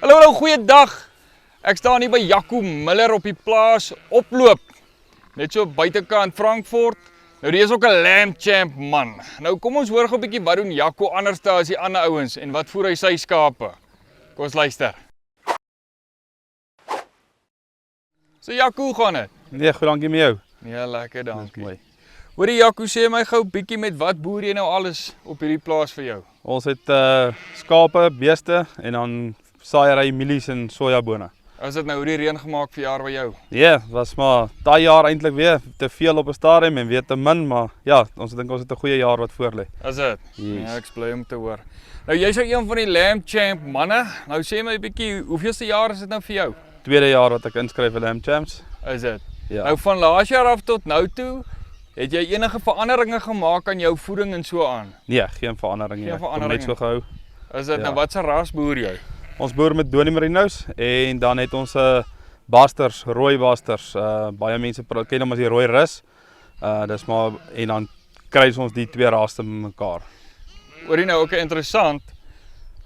Hallo, goeiedag. Ek staan hier by Jaco Miller op die plaas oploop. Net so buitekant Frankfurt. Nou die is ook 'n lamb champ man. Nou kom ons hoor gou 'n bietjie wat doen Jaco anders as die ander ouens en wat voer hy sy skape. Kom ons luister. So Jaco, hoe gaan dit? Nee, goed, dankie met jou. Nee, lekker, dankie. Mooi. Hoorie Jaco, sê my gou bietjie met wat boer jy nou alles op hierdie plaas vir jou? Ons het skape, beeste en dan saaiery, mielies en sojabone. Is dit nou hoe die reën gemaak vir jaar by jou? Ja, was maar daai jaar eintlik weer te veel op 'n stadium en weer te min, maar ja, ons dink ons het 'n goeie jaar wat voor lê. Is dit? Yes. Ja, ek is bly om te hoor. Nou jy's nou een van die lamb champ manne. Nou sê my 'n bietjie, hoeveelste jaar is dit nou vir jou? Tweede jaar wat ek inskryf vir Lamb Champs. Is dit? Ja. Nou van laas jaar af tot nou toe, het jy enige veranderinge gemaak aan jou voeding en so aan? Nee, geen verandering nie. Geen Ek kom verandering net so gehou. Is dit Ja. nou watse ras boer jy? Ons boer met Donnie Merinos en dan het ons basters, rooi basters. Baie mense ken hom as die rooi rus. Dis maar en dan kry ons die twee rasse mekaar. Hoorie nou ook interessant.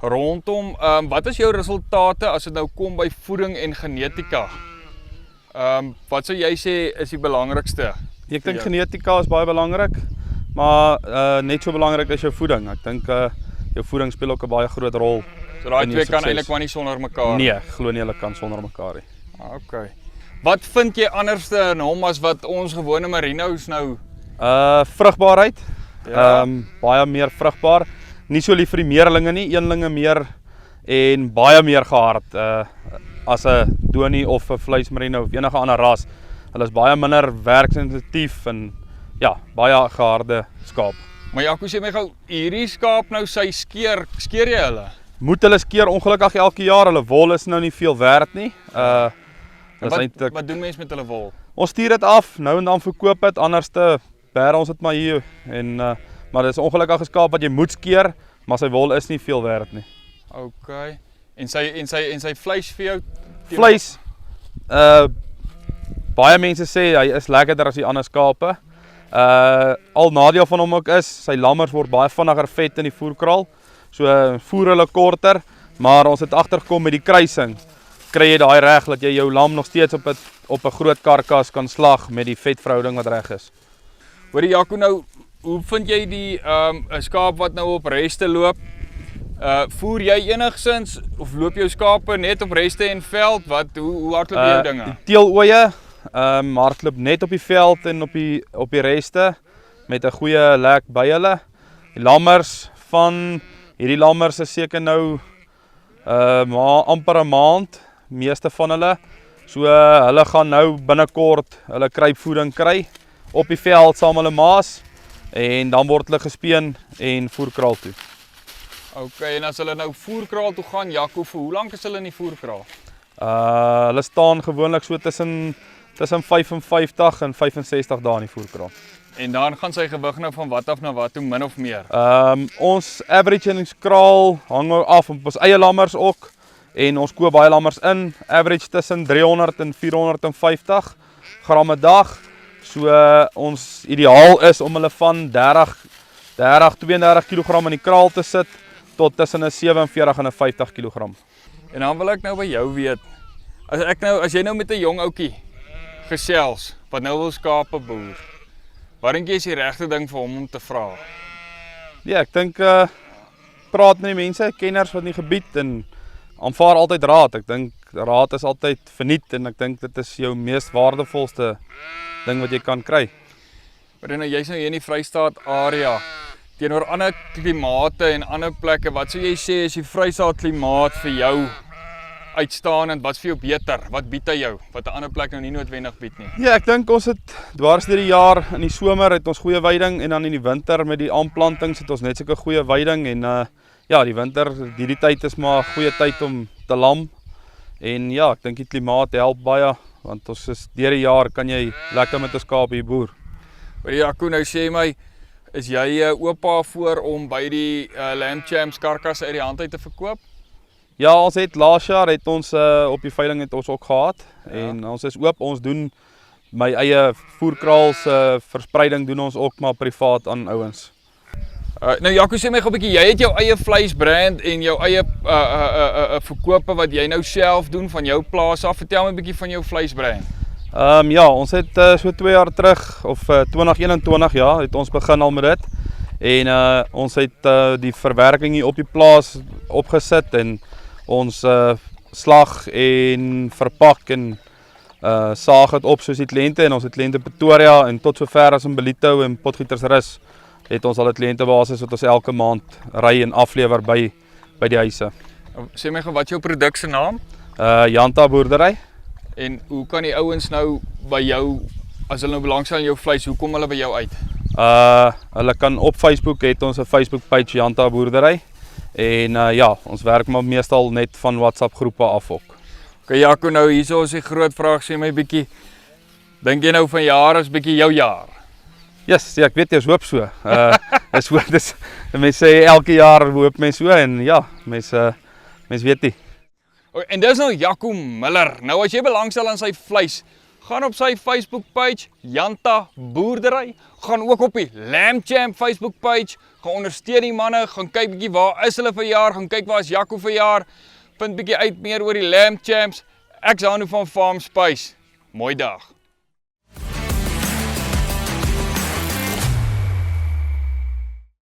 Rondom, wat is jou resultate as dit nou kom by voeding en genetika? Wat sou jy sê is die belangrikste? Ek dink Ja. genetika is baie belangrik, maar net so belangrik is jou voeding. Ek dink jou voeding speel ook 'n baie groot rol. So daai in jou twee kan sukses. eintlik maar nie sonder mekaar. Nee, glo nie hulle kan sonder mekaar nie. Okay. Wat vind jy anderste in hom as wat ons gewone merinos nou? Vrugbaarheid. Ja. Baie meer vrugbaar. Nie so lief vir die meerlinge nie, eenlinge meer en baie meer gehard as 'n Donnie of 'n vleismerino of enige ander ras. Hulle is baie minder werksensitief en ja, baie geharde skaap. Maar Jaco, sê my gou, hierdie skaap nou sy skeer jy hulle? Moet hulle skeer ongelukkig elke jaar, hulle wol is nou nie veel werd nie. Dis eintlik Wat doen mense met hulle wol? ons stuur dit af, nou en dan verkoop dit, anderste bêre ons dit maar hier en maar dis ongelukkige skaap wat jy moet skeer, maar sy wol is nie veel werd nie. Okay. En sy vleis vir jou? Vleis. Baie mense sê hy is lekkerder as die ander skape. Al nadeel van hom ook is, sy lammers word baie vinniger vet in die voerkraal. So voer hulle korter, maar ons het agtergekom met die kruising. Kry jy daai reg dat jy jou lam nog steeds op 'n groot karkas kan slag met die vetverhouding wat reg is. Hoorie Jaco, nou hoe vind jy die 'n skaap wat nou op reste loop? Voer jy enigsins of loop jou skape net op reste en veld? Hoe hardloop jy jou dinge? Die teelooie hardloop net op die veld en op die reste met 'n goeie lek by hulle. Die lammers hierdie lammers is seker nou amper 'n maand, meeste van hulle. So hulle gaan nou binnekort hulle kruipvoeding kry op die veld saam hulle maas en dan word hulle gespeen en voerkraal toe. Okay, en as hulle nou voerkraal toe gaan, Jaco, vir hoe lank is hulle in die voerkraal? Hulle staan gewoonlik so tussen 55 en 65 dae in die voerkraal. En dan gaan sy gewig nou van wat af na wat toe, min of meer? Ons average in die kraal hang af op ons eie lammers ook en ons koop baie lammers in, average tussen 300 en 450 gram 'n dag. So ons ideaal is om hulle van 32 kg in die kraal te sit tot tussen 'n 47 en 'n 50 kg. En dan wil ek nou by jou weet, as jy nou met 'n jong ouetjie gesels wat nou wil skape boer, wat dink jy is die regte ding vir hom om te vra? Ja, ek dink praat met die mense, kenners van die gebied en aanvaar altyd raad. Ek dink raad is altyd verniet en ek dink dit is jou mees waardevolste ding wat jy kan kry. Maar nou jy's nou hier in die Vrystaat area teenoor ander klimate en ander plekke. Wat sou jy sê is die Vrystaat klimaat vir jou uitstaan en wat vir jou beter? Wat bied hy jou wat 'n ander plek nou nie noodwendig bied nie? Ja, ek dink ons het dwars deur die jaar in die somer het ons goeie veiding en dan in die winter met die aanplantings het ons net sulke goeie veiding en ja, die winter, hierdie tyd is maar 'n goeie tyd om te lam. En ja, ek dink die klimaat help baie want ons is deur die jaar kan jy lekker met 'n skaap hier boer. Maar Jaco, nou sê my, is jy oop voor om by die Lamb Champs karkasse uit die hand uit te verkoop? Ja, ons het laas jaar het ons op die veiling het ons ook gehad en ons is oop, ons doen my eie voerkraals verspreiding doen ons ook maar privaat aan ouens. Nou Jaco, sê my gou 'n bietjie, jy het jou eie vleisbrand en jou eie verkope wat jy nou self doen van jou plaas af. Vertel my 'n bietjie van jou vleisbrand. Ja, ons het so 2 jaar terug of 2021 ja, het ons begin al met dit. En ons het die verwerking hier op die plaas opgesit en ons slag en verpak en saag dit op soos die kliënte en ons het kliënte Pretoria en tot sover as in Ballito en Potgietersrus het ons al 'n kliëntebasis wat ons elke maand ry en aflewer by die huise. Sê my gou, wat is jou produk se naam? Janta boerdery. En hoe kan die ouens nou by jou, as hulle nou belangstel in jou vleis, hoe kom hulle by jou uit? Hulle kan op Facebook, het ons 'n Facebook page Janta boerdery. En ja, ons werk maar meestal net van WhatsApp groepe af ook. Okay, Jaco, nou hierso is die groot vraag, sê my bietjie, dink jy nou van jaar is bietjie jou jaar? Yes, ja, ek weet jy, hoop so. Mense sê elke jaar hoop mense so en ja, mense weet nie. En dis nou Jaco Miller. Nou as jy belangstel aan sy vleis, gaan op sy Facebook page, Janta Boerdery, gaan ook op die Lamb Champ Facebook page, gaan ondersteun die manne, gaan kyk bietjie waar is hulle verjaar, gaan kyk waar is Jaco verjaar, vind bietjie uit meer oor die Lamb Champs. Ek's Hanu van Farm Spice. Mooi dag.